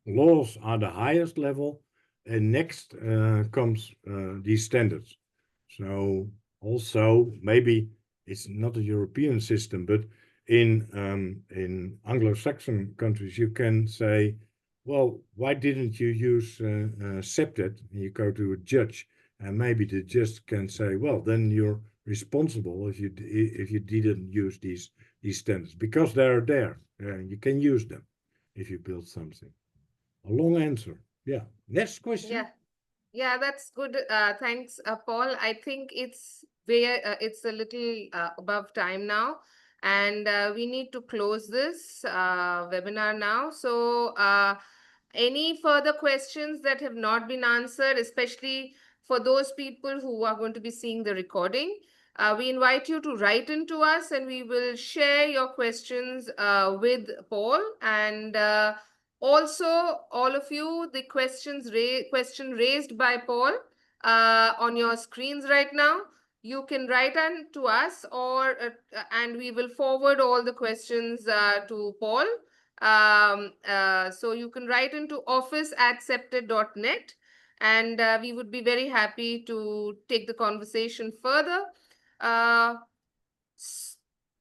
laws are the highest level, and next comes these standards. So also maybe it's not a European system, but in Anglo-Saxon countries you can say, well, why didn't you use CPTED? And you go to a judge, and maybe the judge can say, well, then you're responsible if you didn't use these standards, because they're there. You can use them if you build something. A long answer. Yeah. Next question. Yeah. Yeah, that's good. Thanks, Paul. I think it's it's a little above time now, and we need to close this webinar now. So, any further questions that have not been answered, especially for those people who are going to be seeing the recording, we invite you to write into us, and we will share your questions with Paul. And also, all of you, the question raised by Paul on your screens right now, you can write on to us, or and we will forward all the questions to Paul. So you can write into office@cepted.net, and we would be very happy to take the conversation further. Uh,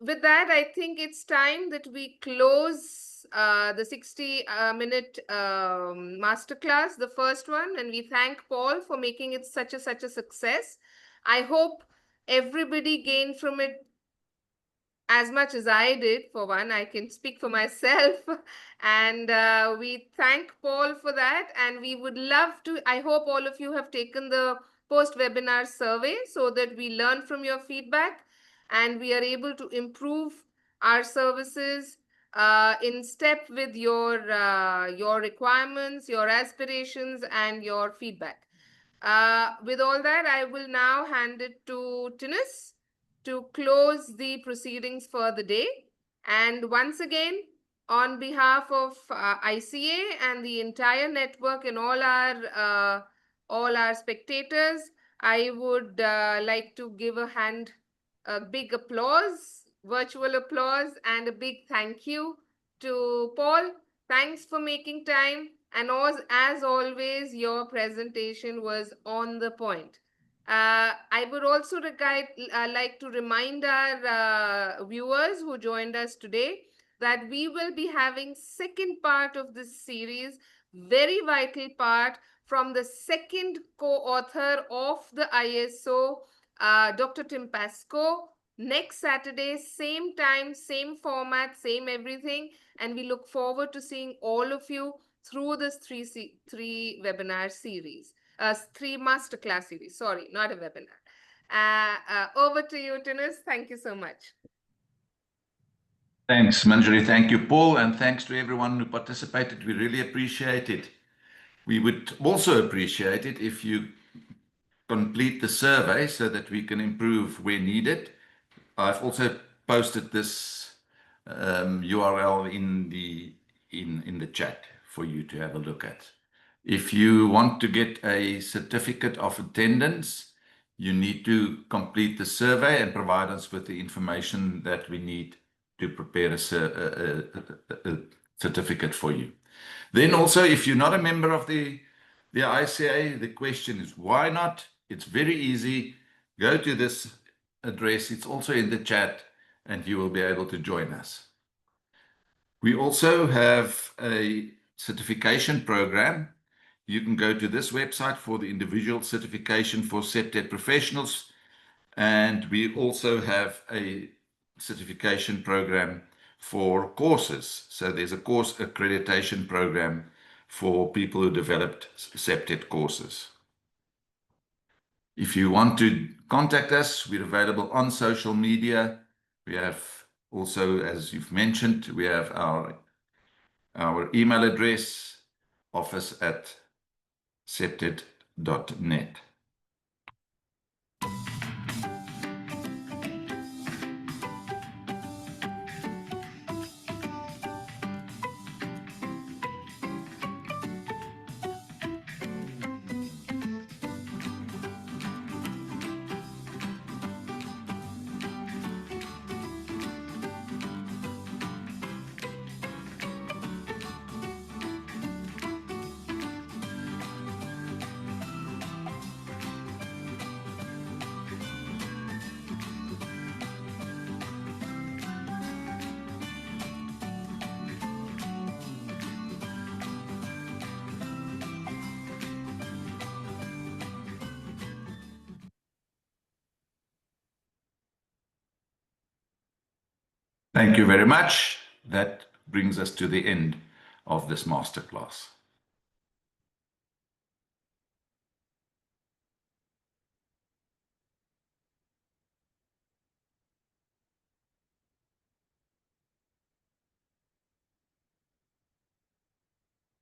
with that, I think it's time that we close the 60-minute masterclass, the first one, and we thank Paul for making it such a success. I hope everybody gained from it as much as I did. For one, I can speak for myself. And we thank Paul for that. And we would love to, I hope all of you have taken the post-webinar survey so that we learn from your feedback and we are able to improve our services in step with your requirements, your aspirations, and your feedback. With all that, I will now hand it to Tinus to close the proceedings for the day. And once again, on behalf of ICA and the entire network and all our spectators, I would like to give a big applause, virtual applause, and a big thank you to Paul. Thanks for making time. And as always, your presentation was on the point. I would also like to remind our viewers who joined us today that we will be having second part of this series, very vital part, from the second co-author of the ISO, Dr. Tim Pascoe, next Saturday, same time, same format, same everything. And we look forward to seeing all of you through this three webinar series. 3 masterclass series. Sorry, not a webinar. Over to you, Tinus. Thank you so much. Thanks, Manjari. Thank you, Paul. And thanks to everyone who participated. We really appreciate it. We would also appreciate it if you complete the survey so that we can improve where needed. I've also posted this URL in the chat for you to have a look at. If you want to get a certificate of attendance, you need to complete the survey and provide us with the information that we need to prepare a certificate for you. Then also, if you're not a member of the ICA, the question is, why not? It's very easy. Go to this address. It's also in the chat, and you will be able to join us. We also have a certification program. You can go to this website for the individual certification for CPTED professionals. And we also have a certification program for courses. So there's a course accreditation program for people who developed CPTED courses. If you want to contact us, we're available on social media. We have also, as you've mentioned, we have our email address, office@cepted.net. Thank you very much. That brings us to the end of this masterclass.